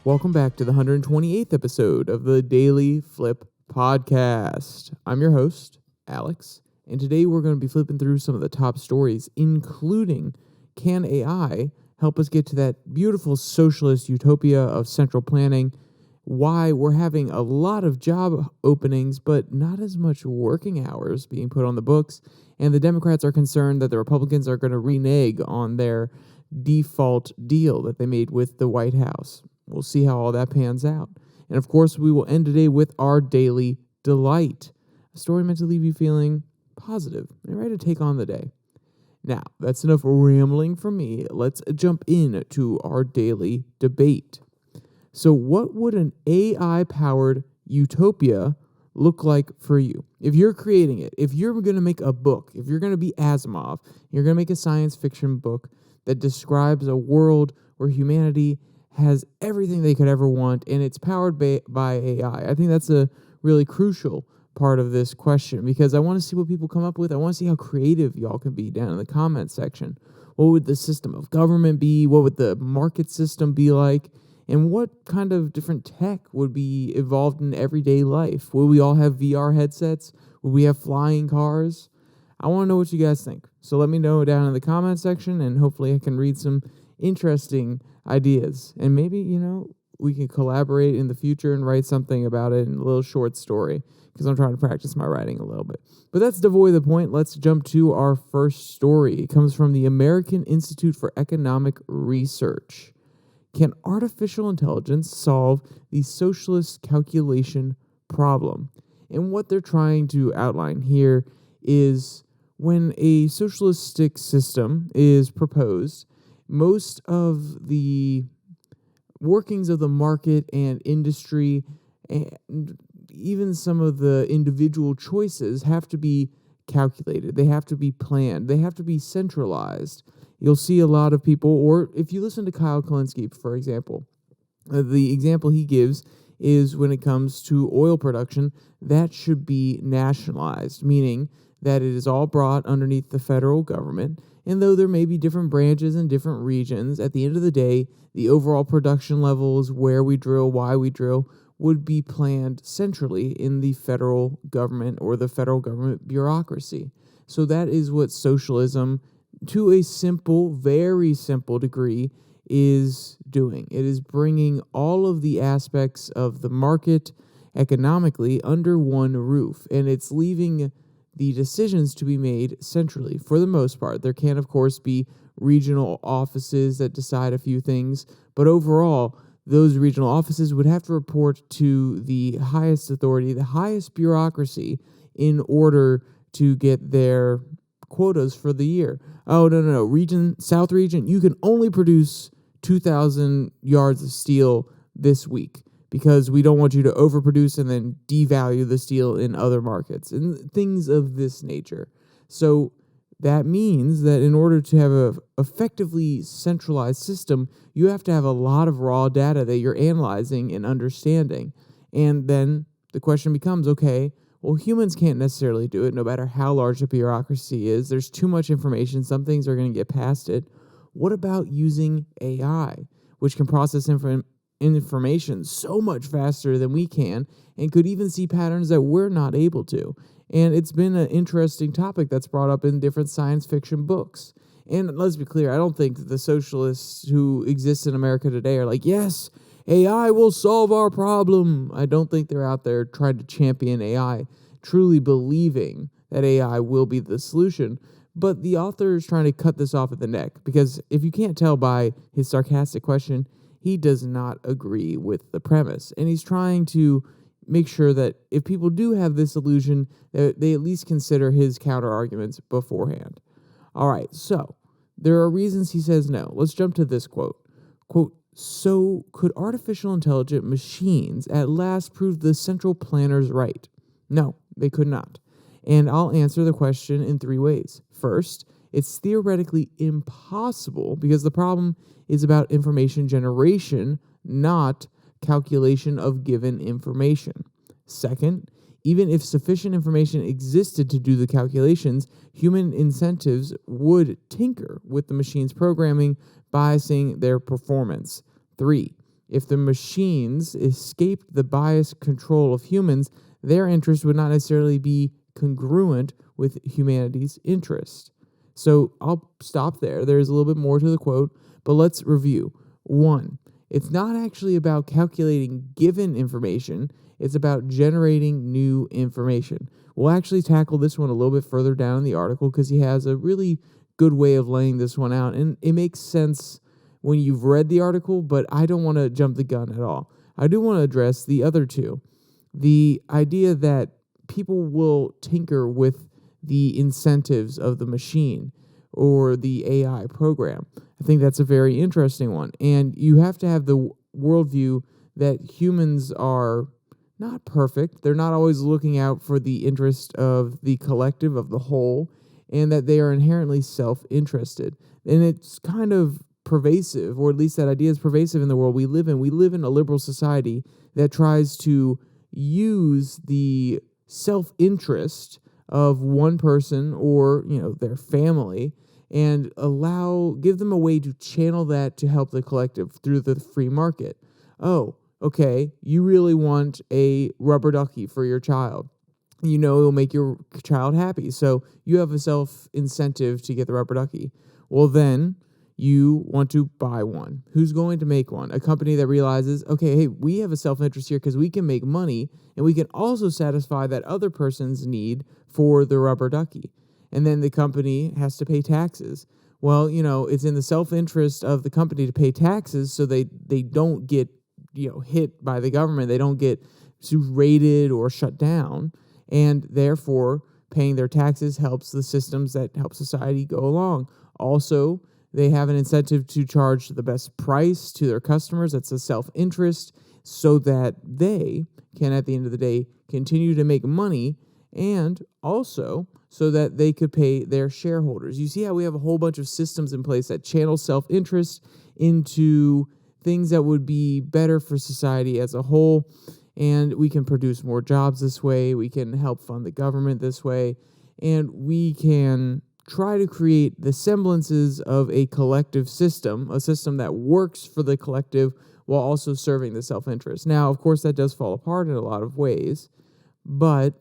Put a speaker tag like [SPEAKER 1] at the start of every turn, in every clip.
[SPEAKER 1] Welcome back to the 128th episode of the DailyFlip podcast. I'm your host, Alex, and today we're going to be flipping through some of the top stories, including can AI help us get to that beautiful socialist utopia of central planning, why we're having a lot of job openings but not as much working hours being put on the books, and the Democrats are concerned that the Republicans are going to renege on their default deal that they made with the White House. We'll see how all that pans out. And of course, we will end today with our daily delight, a story meant to leave you feeling positive and ready to take on the day. Now, that's enough rambling from me. Let's jump into our daily debate. So what would an AI-powered utopia look like for you? If you're creating it, if you're going to make a book, if you're going to be Asimov, you're going to make a science fiction book that describes a world where humanity has everything they could ever want, and it's powered by AI. I think that's a really crucial part of this question, because I want to see what people come up with. I want to see how creative y'all can be down in the comment section. What would the system of government be? What would the market system be like? And what kind of different tech would be evolved in everyday life? Will we all have VR headsets? Will we have flying cars? I want to know what you guys think. So let me know down in the comment section, and hopefully I can read some interesting ideas. And maybe, we can collaborate in the future and write something about it in a little short story, because I'm trying to practice my writing a little bit. But that's devoid of the point. Let's jump to our first story. It comes from the American Institute for Economic Research. Can artificial intelligence solve the socialist calculation problem? And what they're trying to outline here is when a socialistic system is proposed, most of the workings of the market and industry and even some of the individual choices have to be calculated. They have to be planned. They have to be centralized. You'll see a lot of people, or if you listen to Kyle Kulinski, for example, the example he gives is when it comes to oil production, that should be nationalized, meaning that it is all brought underneath the federal government. And though there may be different branches in different regions, at the end of the day, the overall production levels, where we drill, why we drill, would be planned centrally in the federal government or the federal government bureaucracy. So that is what socialism, to a simple, very simple degree, is doing. It is bringing all of the aspects of the market economically under one roof, and it's leaving the decisions to be made centrally for the most part. There can, of course, be regional offices that decide a few things, but overall, those regional offices would have to report to the highest authority, the highest bureaucracy, in order to get their quotas for the year. Oh, no. South region, you can only produce 2,000 yards of steel this week, because we don't want you to overproduce and then devalue the steel in other markets and things of this nature. So that means that in order to have a effectively centralized system, you have to have a lot of raw data that you're analyzing and understanding. And then the question becomes, okay, well, humans can't necessarily do it, no matter how large the bureaucracy is. There's too much information. Some things are going to get past it. What about using AI, which can process information so much faster than we can, and could even see patterns that we're not able to? And it's been an interesting topic that's brought up in different science fiction books. And let's be clear, I don't think the socialists who exist in America today are like, yes, AI will solve our problem. I don't think they're out there trying to champion AI, truly believing that AI will be the solution. But the author is trying to cut this off at the neck, because if you can't tell by his sarcastic question, he does not agree with the premise. And he's trying to make sure that if people do have this illusion, that they at least consider his counter arguments beforehand. All right, so there are reasons he says no. Let's jump to this quote. Quote, so could artificial intelligent machines at last prove the central planners right? No, they could not. And I'll answer the question in three ways. First, it's theoretically impossible, because the problem is about information generation, not calculation of given information. Second, even if sufficient information existed to do the calculations, human incentives would tinker with the machine's programming, biasing their performance. 3, If the machines escaped the biased control of humans, their interest would not necessarily be congruent with humanity's interest. So I'll stop there. There's a little bit more to the quote, but let's review. 1, it's not actually about calculating given information. It's about generating new information. We'll actually tackle this one a little bit further down in the article because he has a really good way of laying this one out. And it makes sense when you've read the article, but I don't want to jump the gun at all. I do want to address the other two. The idea that people will tinker with the incentives of the machine or the AI program. I think that's a very interesting one. And you have to have the worldview that humans are not perfect. They're not always looking out for the interest of the collective, of the whole, and that they are inherently self-interested. And it's kind of pervasive, or at least that idea is pervasive in the world we live in. We live in a liberal society that tries to use the self-interest of one person or, their family and give them a way to channel that to help the collective through the free market. Oh, okay, you really want a rubber ducky for your child. It'll make your child happy. So you have a self-incentive to get the rubber ducky. Well, then you want to buy one. Who's going to make one? A company that realizes, okay, hey, we have a self-interest here because we can make money and we can also satisfy that other person's need for the rubber ducky. And then the company has to pay taxes. Well, it's in the self-interest of the company to pay taxes so they don't get, hit by the government. They don't get raided or shut down. And therefore, paying their taxes helps the systems that help society go along. Also, they have an incentive to charge the best price to their customers. That's a self-interest so that they can, at the end of the day, continue to make money, and also so that they could pay their shareholders. You see how we have a whole bunch of systems in place that channel self-interest into things that would be better for society as a whole, and we can produce more jobs this way, we can help fund the government this way, and we can try to create the semblances of a collective system, a system that works for the collective while also serving the self-interest. Now, of course, that does fall apart in a lot of ways, but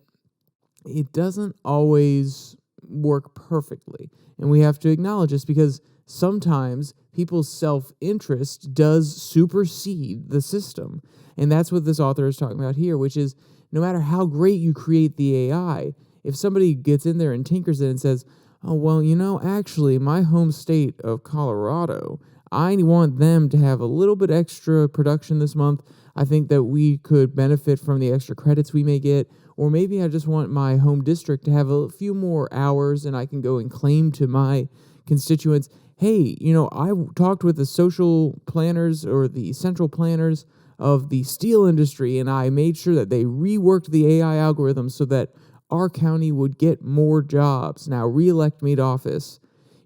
[SPEAKER 1] it doesn't always work perfectly. And we have to acknowledge this because sometimes people's self-interest does supersede the system. And that's what this author is talking about here, which is no matter how great you create the AI, if somebody gets in there and tinkers it and says, oh, well, actually, my home state of Colorado, I want them to have a little bit extra production this month. I think that we could benefit from the extra credits we may get. Or maybe I just want my home district to have a few more hours and I can go and claim to my constituents, hey, I talked with the social planners or the central planners of the steel industry and I made sure that they reworked the AI algorithm so that our county would get more jobs. Now, reelect me to office.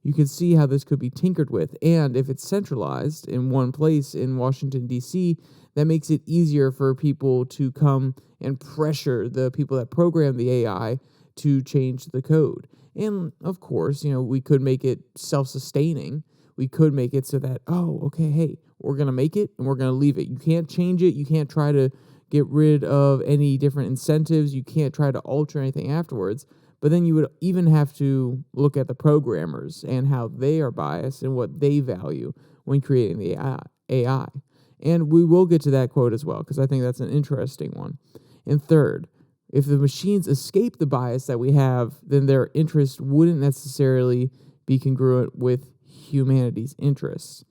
[SPEAKER 1] You can see how this could be tinkered with. And if it's centralized in one place in Washington, D.C., that makes it easier for people to come and pressure the people that program the AI to change the code. And, of course, we could make it self-sustaining. We could make it so that, hey, we're going to make it and we're going to leave it. You can't change it. You can't try to get rid of any different incentives. You can't try to alter anything afterwards. But then you would even have to look at the programmers and how they are biased and what they value when creating the AI. And we will get to that quote as well, because I think that's an interesting one. And third, if the machines escape the bias that we have, then their interest wouldn't necessarily be congruent with humanity's interests.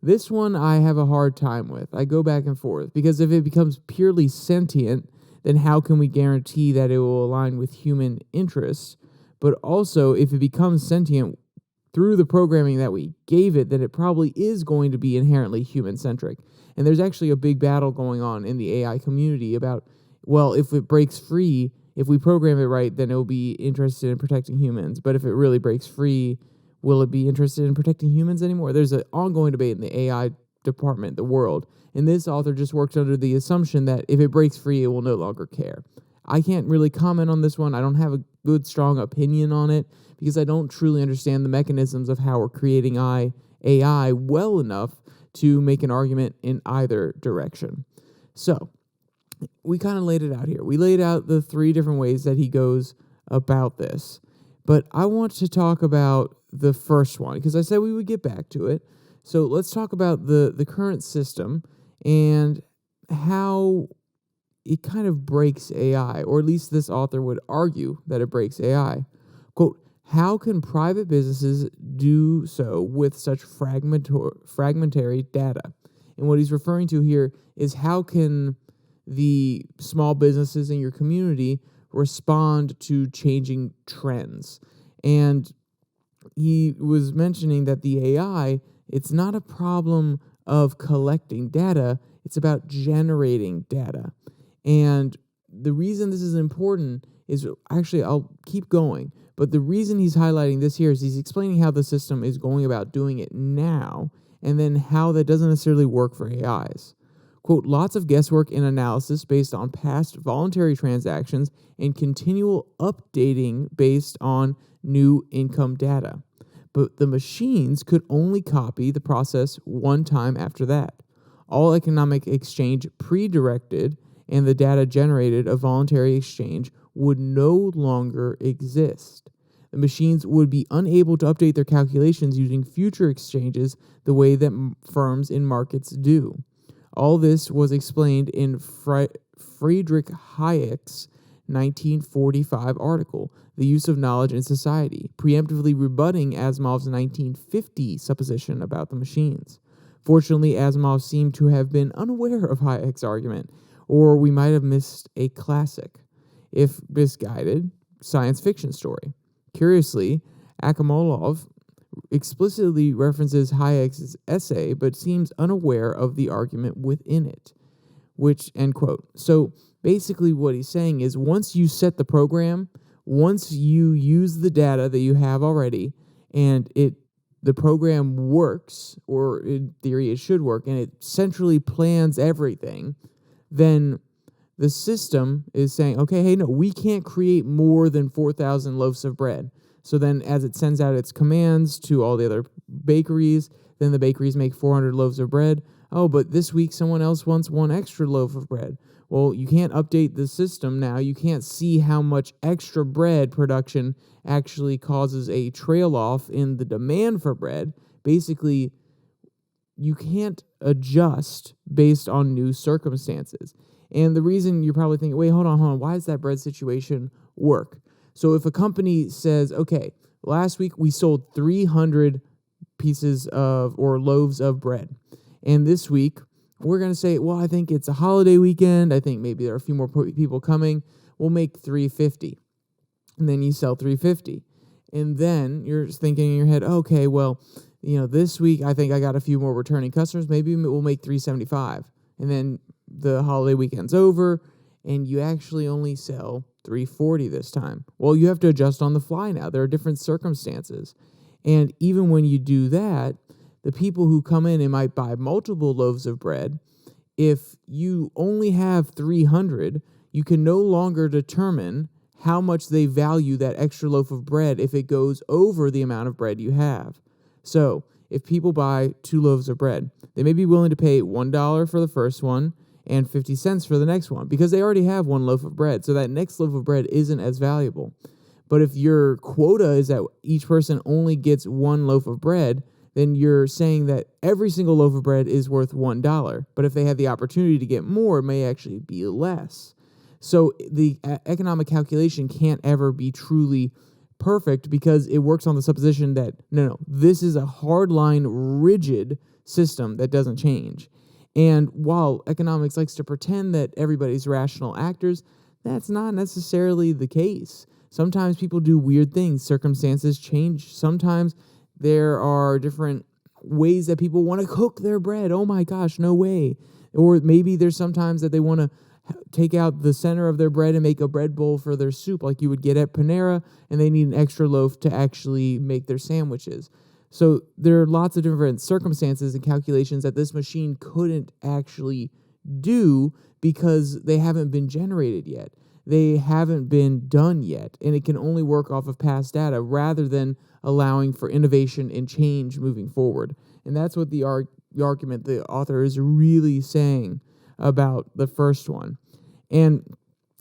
[SPEAKER 1] This one I have a hard time with. I go back and forth, because if it becomes purely sentient, then how can we guarantee that it will align with human interests? But also, if it becomes sentient through the programming that we gave it, then it probably is going to be inherently human-centric. And there's actually a big battle going on in the AI community about, well, if it breaks free, if we program it right, then it will be interested in protecting humans. But if it really breaks free, will it be interested in protecting humans anymore? There's an ongoing debate in the AI department, the world. And this author just worked under the assumption that if it breaks free, it will no longer care. I can't really comment on this one. I don't have a good, strong opinion on it because I don't truly understand the mechanisms of how we're creating AI well enough to make an argument in either direction. So we kind of laid it out here. We laid out the three different ways that he goes about this. But I want to talk about the first one because I said we would get back to it. So let's talk about the current system and how it kind of breaks AI, or at least this author would argue that it breaks AI. Quote, how can private businesses do so with such fragmentary data? And what he's referring to here is how can the small businesses in your community respond to changing trends? And he was mentioning that the AI, it's not a problem of collecting data, it's about generating data. And the reason this is important is, actually, I'll keep going, but the reason he's highlighting this here is he's explaining how the system is going about doing it now, and then how that doesn't necessarily work for AIs. Quote, lots of guesswork and analysis based on past voluntary transactions and continual updating based on new income data. But the machines could only copy the process one time after that. All economic exchange pre-directed and the data generated of voluntary exchange would no longer exist. The machines would be unable to update their calculations using future exchanges the way that firms in markets do. All this was explained in Friedrich Hayek's 1945 article, The Use of Knowledge in Society, preemptively rebutting Asimov's 1950 supposition about the machines. Fortunately, Asimov seemed to have been unaware of Hayek's argument, or we might have missed a classic, if misguided, science fiction story. Curiously, Asimov explicitly references Hayek's essay, but seems unaware of the argument within it, which, end quote. So basically what he's saying is once you set the program, once you use the data that you have already, and the program works, or in theory it should work, and it centrally plans everything, then the system is saying, okay, hey, no, we can't create more than 4,000 loaves of bread. So then as it sends out its commands to all the other bakeries, then the bakeries make 400 loaves of bread. Oh, but this week someone else wants one extra loaf of bread. Well, you can't update the system now. You can't see how much extra bread production actually causes a trail off in the demand for bread. Basically, you can't adjust based on new circumstances. And the reason you're probably thinking, wait, hold on, why does that bread situation work? So if a company says, okay, last week we sold 300 pieces of or loaves of bread, and this week we're going to say, well, I think it's a holiday weekend. I think maybe there are a few more people coming. We'll make 350. And then you sell 350. And then you're thinking in your head, okay, well, this week I think I got a few more returning customers. Maybe we'll make 375. And then the holiday weekend's over, and you actually only sell 340 this time. Well, you have to adjust on the fly now. There are different circumstances. And even when you do that, the people who come in and might buy multiple loaves of bread, if you only have 300, you can no longer determine how much they value that extra loaf of bread if it goes over the amount of bread you have. So if people buy 2 loaves of bread, they may be willing to pay $1 for the first one and 50 cents for the next one because they already have 1 loaf of bread. So that next loaf of bread isn't as valuable. But if your quota is that each person only gets 1 loaf of bread, then you're saying that every single loaf of bread is worth $1. But if they have the opportunity to get more, it may actually be less. So the economic calculation can't ever be truly perfect because it works on the supposition that, no, this is a hardline, rigid system that doesn't change. And while economics likes to pretend that everybody's rational actors, that's not necessarily the case. Sometimes people do weird things. Circumstances change. Sometimes there are different ways that people want to cook their bread. Oh my gosh, no way. Or maybe there's sometimes that they want to take out the center of their bread and make a bread bowl for their soup like you would get at Panera, and they need an extra loaf to actually make their sandwiches. So there are lots of different circumstances and calculations that this machine couldn't actually do because they haven't been generated yet. They haven't been done yet, and it can only work off of past data rather than allowing for innovation and change moving forward. And that's what the argument the author is really saying about the first one. And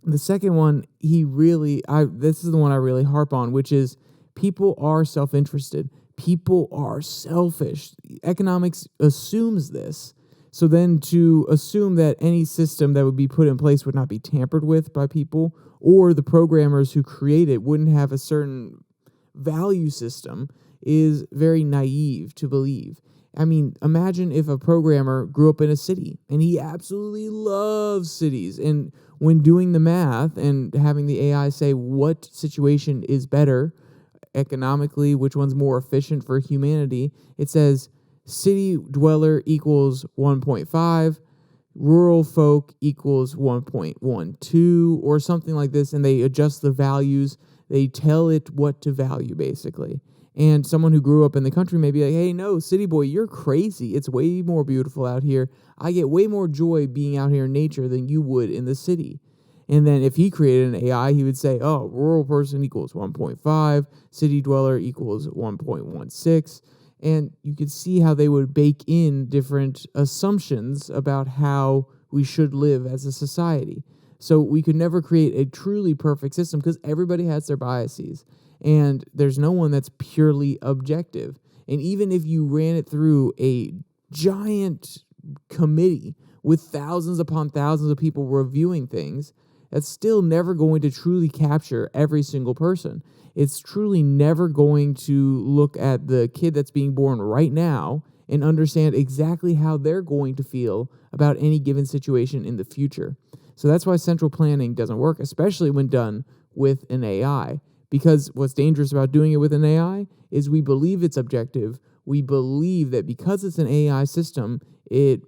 [SPEAKER 1] the second one, this is the one I really harp on, which is people are self-interested. People are selfish. Economics assumes this. So then to assume that any system that would be put in place would not be tampered with by people, or the programmers who create it wouldn't have a certain value system, is very naive to believe. I mean, imagine if a programmer grew up in a city and he absolutely loves cities. And when doing the math and having the AI say what situation is better economically, which one's more efficient for humanity, it says city dweller equals 1.5, rural folk equals 1.12, or something like this, and they adjust the values. They tell it what to value, basically. And someone who grew up in the country may be like, hey, no, city boy, you're crazy. It's way more beautiful out here. I get way more joy being out here in nature than you would in the city. And then if he created an AI, he would say, oh, rural person equals 1.5, city dweller equals 1.16. And you could see how they would bake in different assumptions about how we should live as a society. So we could never create a truly perfect system because everybody has their biases. And there's no one that's purely objective. And even if you ran it through a giant committee with thousands upon thousands of people reviewing things, that's still never going to truly capture every single person. It's truly never going to look at the kid that's being born right now and understand exactly how they're going to feel about any given situation in the future. So that's why central planning doesn't work, especially when done with an AI. Because what's dangerous about doing it with an AI is we believe it's objective. We believe that because it's an AI system,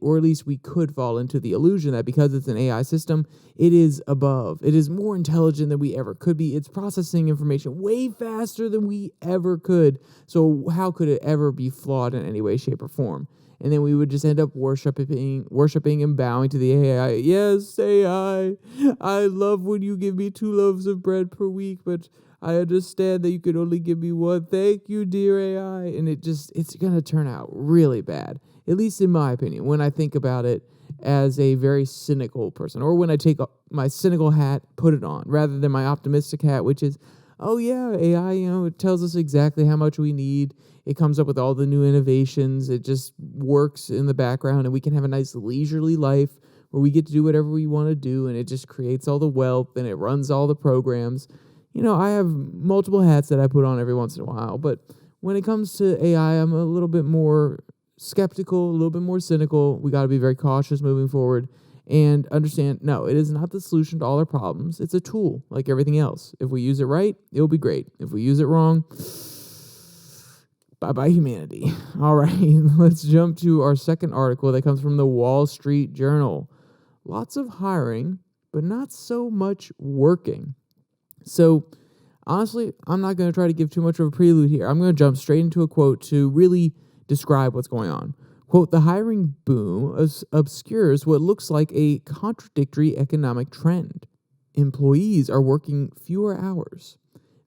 [SPEAKER 1] or at least we could fall into the illusion that because it's an AI system, it is above. It is more intelligent than we ever could be. It's processing information way faster than we ever could. So how could it ever be flawed in any way, shape, or form? And then we would just end up worshiping and bowing to the AI. Yes, AI, I love when you give me 2 loaves of bread per week, but I understand that you could only give me 1. Thank you, dear AI. And it's going to turn out really bad, at least in my opinion, when I think about it as a very cynical person, or when I take my cynical hat, put it on, rather than my optimistic hat, which is, oh yeah, AI, it tells us exactly how much we need. It comes up with all the new innovations. It just works in the background, and we can have a nice leisurely life where we get to do whatever we want to do, and it just creates all the wealth, and it runs all the programs. I have multiple hats that I put on every once in a while, but when it comes to AI, I'm a little bit more skeptical, a little bit more cynical. We got to be very cautious moving forward and understand, no, it is not the solution to all our problems. It's a tool like everything else. If we use it right, it'll be great. If we use it wrong, bye-bye humanity. All right, let's jump to our second article that comes from the Wall Street Journal. Lots of hiring, but not so much working. So, honestly, I'm not going to try to give too much of a prelude here. I'm going to jump straight into a quote to really describe what's going on. Quote, the hiring boom obscures what looks like a contradictory economic trend. Employees are working fewer hours.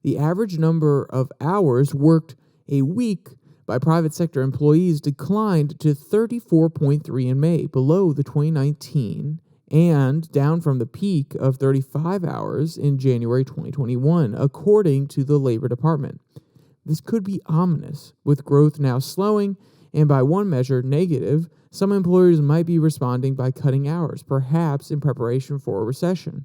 [SPEAKER 1] The average number of hours worked a week by private sector employees declined to 34.3 in May, below the 2019 and down from the peak of 35 hours in January 2021, according to the Labor Department. This could be ominous, with growth now slowing, and by one measure, negative. Some employers might be responding by cutting hours, perhaps in preparation for a recession.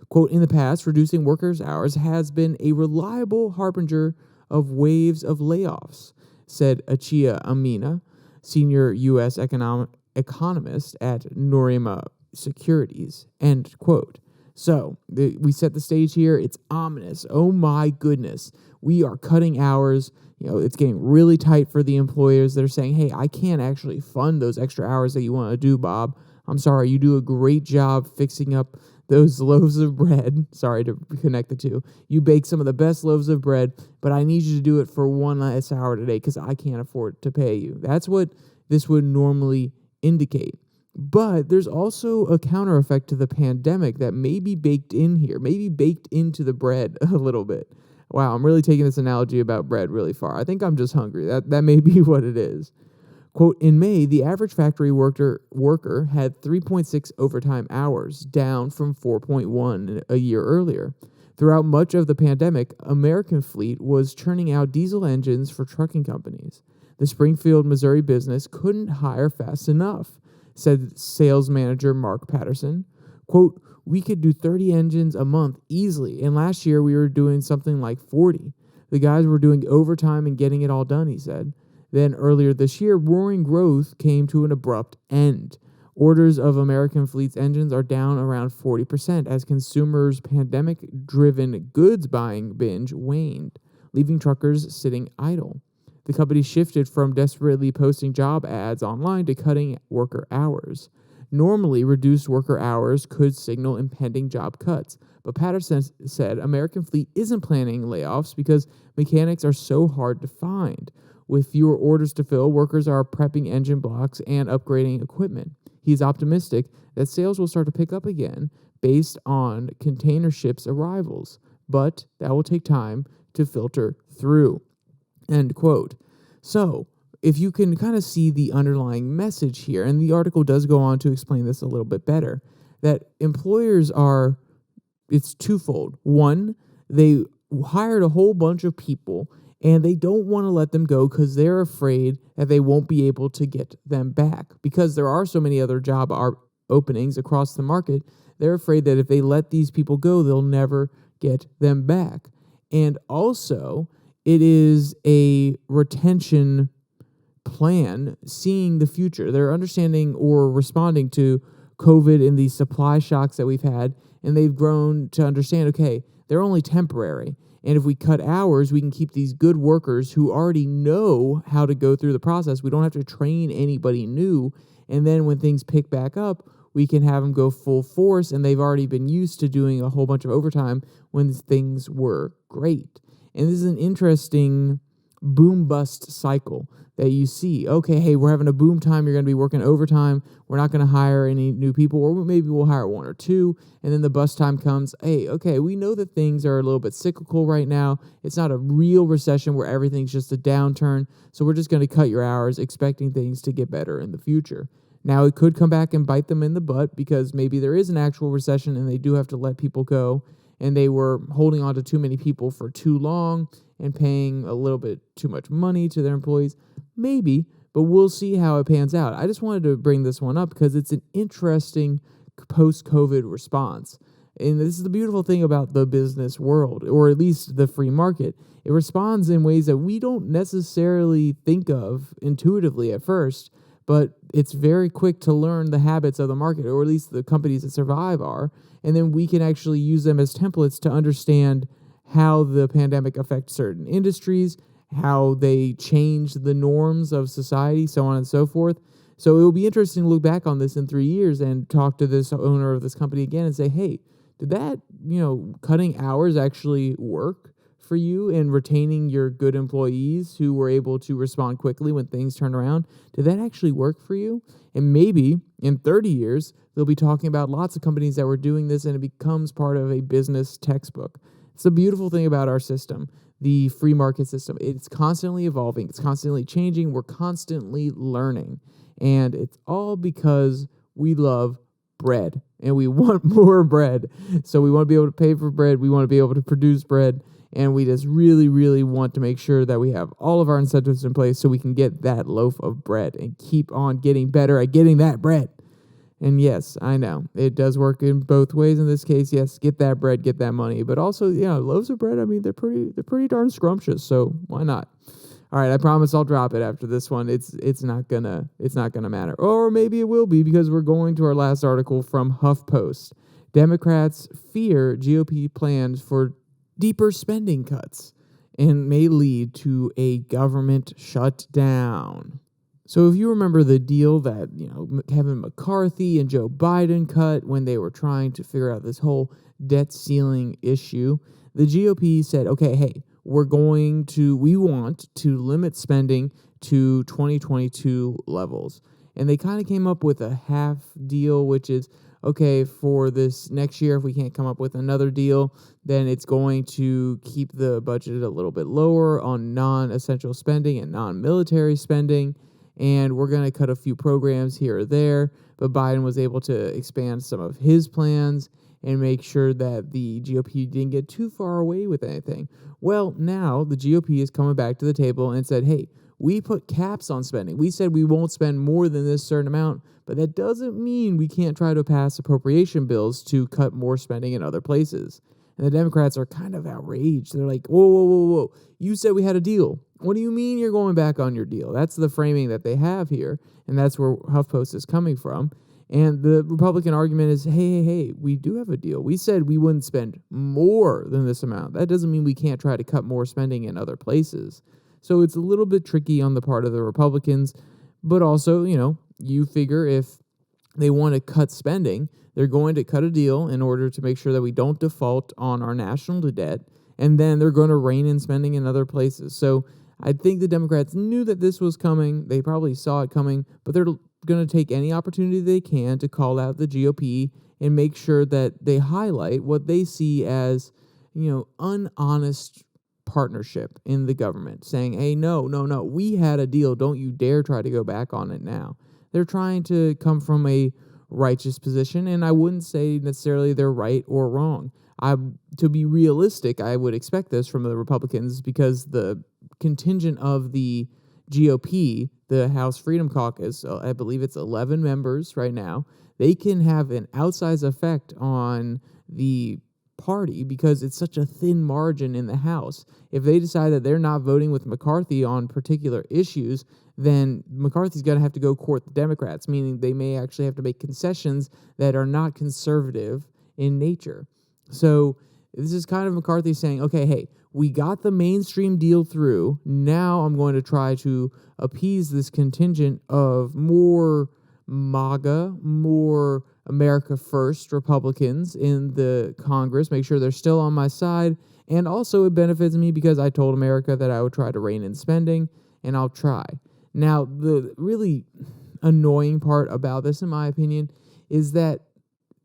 [SPEAKER 1] Quote, in the past, reducing workers' hours has been a reliable harbinger of waves of layoffs, said Achia Amina, senior U.S. economist at Norima Securities, end quote. So we set the stage here. It's ominous. Oh my goodness. We are cutting hours. It's getting really tight for the employers. They're saying, hey, I can't actually fund those extra hours that you want to do, Bob. I'm sorry. You do a great job fixing up those loaves of bread. Sorry to connect the two. You bake some of the best loaves of bread, but I need you to do it for 1 less hour today because I can't afford to pay you. That's what this would normally indicate. But there's also a counter effect to the pandemic that may be baked in here, maybe baked into the bread a little bit. Wow, I'm really taking this analogy about bread really far. I think I'm just hungry. That may be what it is. Quote, in May, the average factory worker had 3.6 overtime hours, down from 4.1 a year earlier. Throughout much of the pandemic, American Fleet was churning out diesel engines for trucking companies. The Springfield, Missouri business couldn't hire fast enough, said sales manager Mark Patterson. Quote, we could do 30 engines a month easily, and last year we were doing something like 40. The guys were doing overtime and getting it all done, he said. Then earlier this year, roaring growth came to an abrupt end. Orders of American Fleet's engines are down around 40% as consumers' pandemic-driven goods buying binge waned, leaving truckers sitting idle. The company shifted from desperately posting job ads online to cutting worker hours. Normally, reduced worker hours could signal impending job cuts, but Patterson said American Fleet isn't planning layoffs because mechanics are so hard to find. With fewer orders to fill, workers are prepping engine blocks and upgrading equipment. He's optimistic that sales will start to pick up again based on container ships' arrivals, but that will take time to filter through. End quote. So, if you can kind of see the underlying message here, and the article does go on to explain this a little bit better, that employers are, it's twofold. One, they hired a whole bunch of people and they don't want to let them go because they're afraid that they won't be able to get them back. Because there are so many other job openings across the market, they're afraid that if they let these people go, they'll never get them back. And also, it is a retention plan, seeing the future. They're understanding or responding to COVID and the supply shocks that we've had, and they've grown to understand, okay, they're only temporary. And if we cut hours, we can keep these good workers who already know how to go through the process. We don't have to train anybody new. And then when things pick back up, we can have them go full force, and they've already been used to doing a whole bunch of overtime when things were great. And this is an interesting boom-bust cycle that you see. Okay, hey, we're having a boom time. You're going to be working overtime. We're not going to hire any new people, or maybe we'll hire one or two. And then the bust time comes. Hey, okay, we know that things are a little bit cyclical right now. It's not a real recession where everything's just a downturn. So we're just going to cut your hours, expecting things to get better in the future. Now, it could come back and bite them in the butt because maybe there is an actual recession and they do have to let people go, and they were holding on to too many people for too long and paying a little bit too much money to their employees. Maybe, but we'll see how it pans out. I just wanted to bring this one up because it's an interesting post-COVID response. And this is the beautiful thing about the business world, or at least the free market. It responds in ways that we don't necessarily think of intuitively at first, but it's very quick to learn the habits of the market, or at least the companies that survive are, and then we can actually use them as templates to understand how the pandemic affects certain industries, how they change the norms of society, so on and so forth. So it will be interesting to look back on this in 3 years and talk to this owner of this company again and say, hey, did that, cutting hours actually work for you in retaining your good employees who were able to respond quickly when things turn around? Did that actually work for you? And maybe in 30 years, they'll be talking about lots of companies that were doing this, and it becomes part of a business textbook. It's the beautiful thing about our system, the free market system. It's constantly evolving. It's constantly changing. We're constantly learning. And it's all because we love bread and we want more bread. So we want to be able to pay for bread. We want to be able to produce bread. And we just really, really want to make sure that we have all of our incentives in place so we can get that loaf of bread and keep on getting better at getting that bread. And yes, I know it does work in both ways. In this case, yes, get that bread, get that money, but also, loaves of bread. I mean, they're pretty darn scrumptious. So why not? All right, I promise I'll drop it after this one. It's not gonna matter, or maybe it will be, because we're going to our last article from HuffPost. Democrats fear GOP plans for deeper spending cuts and may lead to a government shutdown. So if you remember the deal that, Kevin McCarthy and Joe Biden cut when they were trying to figure out this whole debt ceiling issue, the GOP said, okay, hey, we want to limit spending to 2022 levels. And they kind of came up with a half deal, which is, okay, for this next year, if we can't come up with another deal, then it's going to keep the budget a little bit lower on non-essential spending and non-military spending. and we're going to cut a few programs here or there. But Biden was able to expand some of his plans and make sure that the GOP didn't get too far away with anything. Well, now the GOP is coming back to the table and said, hey, we put caps on spending. We said we won't spend more than this certain amount, but that doesn't mean we can't try to pass appropriation bills to cut more spending in other places. And the Democrats are kind of outraged. They're like, whoa, whoa, whoa, whoa. You said we had a deal. What do you mean you're going back on your deal? That's the framing that they have here, and that's where HuffPost is coming from. And the Republican argument is, hey, we do have a deal. We said we wouldn't spend more than this amount. That doesn't mean we can't try to cut more spending in other places. So it's a little bit tricky on the part of the Republicans, but also, you figure if they want to cut spending, they're going to cut a deal in order to make sure that we don't default on our national debt, and then they're going to rein in spending in other places. So I think the Democrats knew that this was coming. They probably saw it coming, but they're going to take any opportunity they can to call out the GOP and make sure that they highlight what they see as, unhonest partnership in the government, saying, hey, no, we had a deal. Don't you dare try to go back on it now. They're trying to come from a righteous position, and I wouldn't say necessarily they're right or wrong. To be realistic, I would expect this from the Republicans because the contingent of the GOP, the House Freedom Caucus, I believe it's 11 members right now, they can have an outsized effect on the party because it's such a thin margin in the House. If they decide that they're not voting with McCarthy on particular issues, then McCarthy's going to have to go court the Democrats, meaning they may actually have to make concessions that are not conservative in nature. So this is kind of McCarthy saying, okay, hey, we got the mainstream deal through. Now I'm going to try to appease this contingent of more MAGA, more America First Republicans in the Congress, make sure they're still on my side. And also it benefits me because I told America that I would try to rein in spending, and I'll try. Now, the really annoying part about this, in my opinion, is that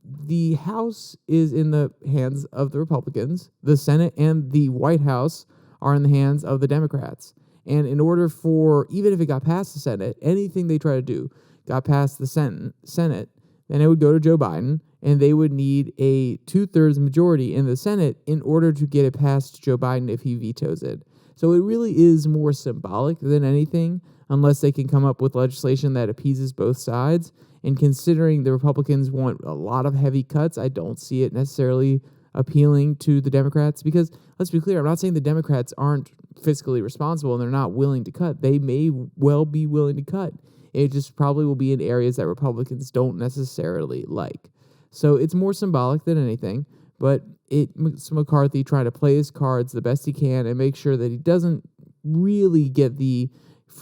[SPEAKER 1] the House is in the hands of the Republicans. The Senate and the White House are in the hands of the Democrats. And in order for, even if it got past the Senate, anything they try to do got past the Senate, then it would go to Joe Biden, and they would need a 2/3 majority in the Senate in order to get it past Joe Biden if he vetoes it. So it really is more symbolic than anything, unless they can come up with legislation that appeases both sides. And considering the Republicans want a lot of heavy cuts, I don't see it necessarily appealing to the Democrats because, let's be clear, I'm not saying the Democrats aren't fiscally responsible and they're not willing to cut. They may well be willing to cut. It just probably will be in areas that Republicans don't necessarily like. So it's more symbolic than anything, but it's McCarthy trying to play his cards the best he can and make sure that he doesn't really get the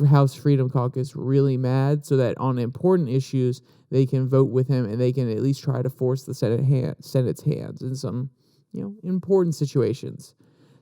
[SPEAKER 1] House Freedom Caucus really mad so that on important issues they can vote with him and they can at least try to force the Senate's hands in some important situations.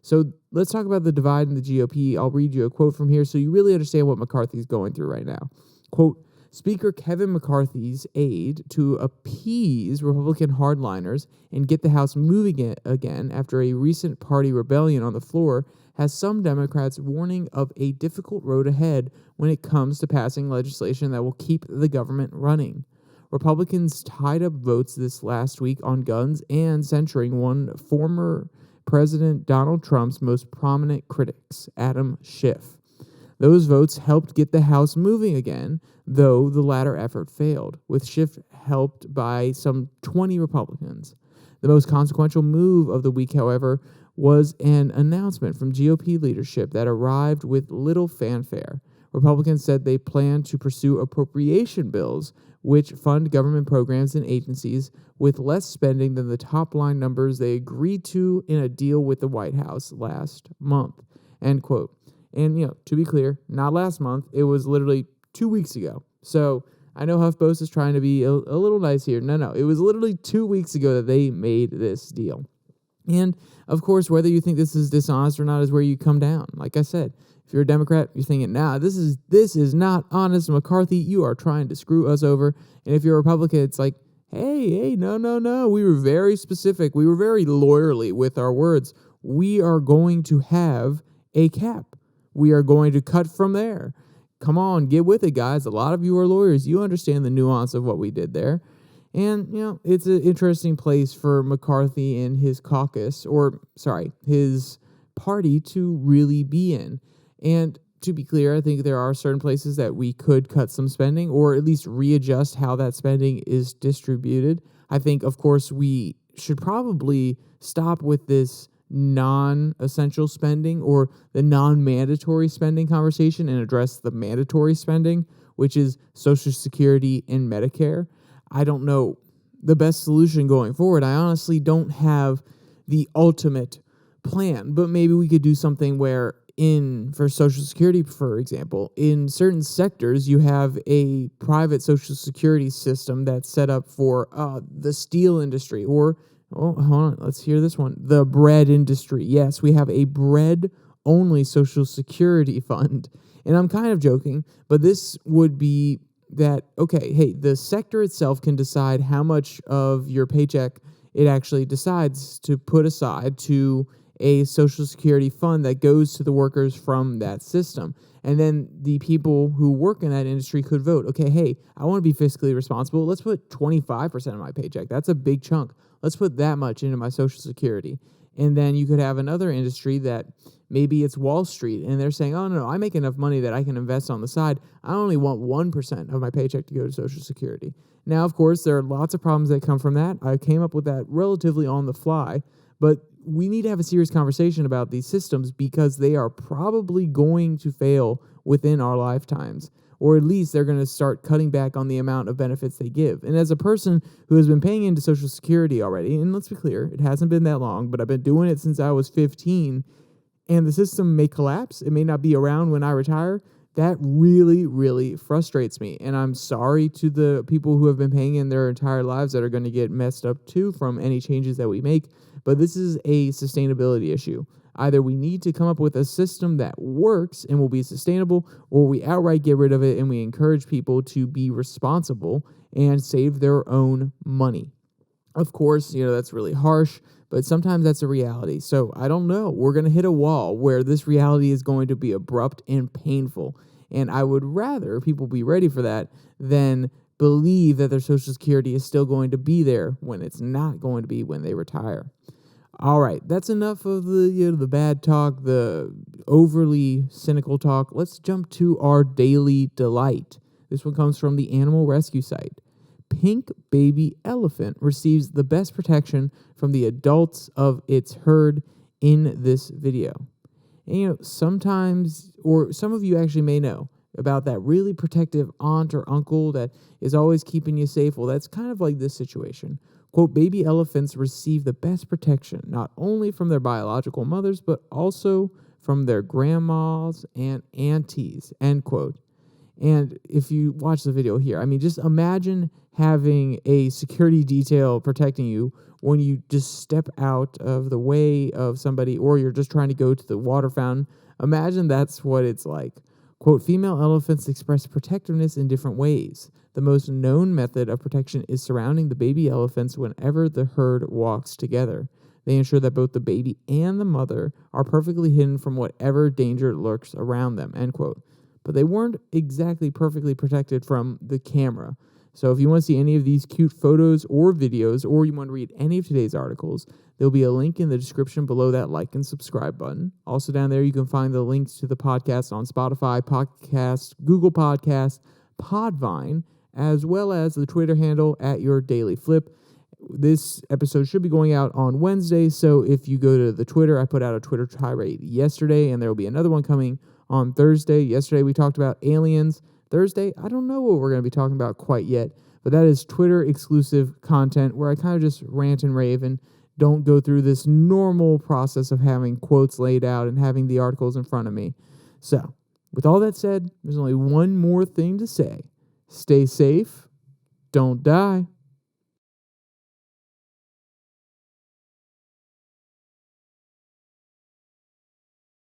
[SPEAKER 1] So let's talk about the divide in the GOP. I'll read you a quote from here so you really understand what McCarthy's going through right now. Quote, Speaker Kevin McCarthy's aid to appease Republican hardliners and get the House moving again after a recent party rebellion on the floor has some Democrats warning of a difficult road ahead when it comes to passing legislation that will keep the government running. Republicans tied up votes this last week on guns and censuring one former President Donald Trump's most prominent critics, Adam Schiff. Those votes helped get the House moving again, though the latter effort failed, with Schiff helped by some 20 Republicans. The most consequential move of the week, however, was an announcement from GOP leadership that arrived with little fanfare. Republicans said they plan to pursue appropriation bills which fund government programs and agencies with less spending than the top-line numbers they agreed to in a deal with the White House last month, end quote. And, to be clear, not last month. It was literally 2 weeks ago. So I know HuffPost is trying to be a little nice here. No. It was literally 2 weeks ago that they made this deal. And, of course, whether you think this is dishonest or not is where you come down. Like I said, if you're a Democrat, you're thinking, this is not honest, McCarthy. You are trying to screw us over. And if you're a Republican, it's like, hey, no. We were very specific. We were very lawyerly with our words. We are going to have a cap. We are going to cut from there. come on, get with it, guys. A lot of you are lawyers. You understand the nuance of what we did there. And, it's an interesting place for McCarthy and his caucus, his party to really be in. And to be clear, I think there are certain places that we could cut some spending or at least readjust how that spending is distributed. I think, of course, we should probably stop with this non-essential spending or the non-mandatory spending conversation and address the mandatory spending, which is Social Security and Medicare. I don't know the best solution going forward. I honestly don't have the ultimate plan, but maybe we could do something where for Social Security, for example, in certain sectors, you have a private Social Security system that's set up for the steel industry or, hold on, let's hear this one, the bread industry. Yes, we have a bread-only Social Security fund. And I'm kind of joking, but this would be that, okay, hey, the sector itself can decide how much of your paycheck it actually decides to put aside to a Social Security fund that goes to the workers from that system. And then the people who work in that industry could vote, okay, hey, I want to be fiscally responsible. Let's put 25% of my paycheck. That's a big chunk. Let's put that much into my Social Security. And then you could have another industry that maybe it's Wall Street, and they're saying, oh, no, I make enough money that I can invest on the side. I only want 1% of my paycheck to go to Social Security. Now, of course, there are lots of problems that come from that. I came up with that relatively on the fly, but we need to have a serious conversation about these systems because they are probably going to fail within our lifetimes, or at least they're going to start cutting back on the amount of benefits they give. And as a person who has been paying into Social Security already, and let's be clear, it hasn't been that long, but I've been doing it since I was 15, and the system may collapse. It may not be around when I retire. That really, really frustrates me. And I'm sorry to the people who have been paying in their entire lives that are going to get messed up too from any changes that we make. But this is a sustainability issue. Either we need to come up with a system that works and will be sustainable, or we outright get rid of it and we encourage people to be responsible and save their own money. Of course, that's really harsh, but sometimes that's a reality. So I don't know. We're going to hit a wall where this reality is going to be abrupt and painful. And I would rather people be ready for that than believe that their Social Security is still going to be there when it's not going to be when they retire. All right, that's enough of the bad talk, the overly cynical talk. Let's jump to our daily delight. This one comes from the animal rescue site. Pink baby elephant receives the best protection from the adults of its herd in this video. And sometimes, or some of you actually may know about that really protective aunt or uncle that is always keeping you safe. Well, that's kind of like this situation. Quote, baby elephants receive the best protection, not only from their biological mothers, but also from their grandmas and aunties, end quote. And if you watch the video here, just imagine having a security detail protecting you when you just step out of the way of somebody or you're just trying to go to the water fountain. Imagine that's what it's like. Quote, female elephants express protectiveness in different ways. The most known method of protection is surrounding the baby elephants whenever the herd walks together. They ensure that both the baby and the mother are perfectly hidden from whatever danger lurks around them, end quote. But they weren't exactly perfectly protected from the camera. So if you want to see any of these cute photos or videos, or you want to read any of today's articles, there'll be a link in the description below that like and subscribe button. Also down there, you can find the links to the podcast on Spotify, Podcast, Google Podcast, Podvine, as well as the Twitter handle @YourDailyFlip. This episode should be going out on Wednesday, so if you go to the Twitter, I put out a Twitter tirade yesterday, and there will be another one coming on Thursday. Yesterday, we talked about aliens. Thursday, I don't know what we're going to be talking about quite yet, but that is Twitter exclusive content where I kind of just rant and rave and don't go through this normal process of having quotes laid out and having the articles in front of me. So, with all that said, there's only one more thing to say. Stay safe. Don't die.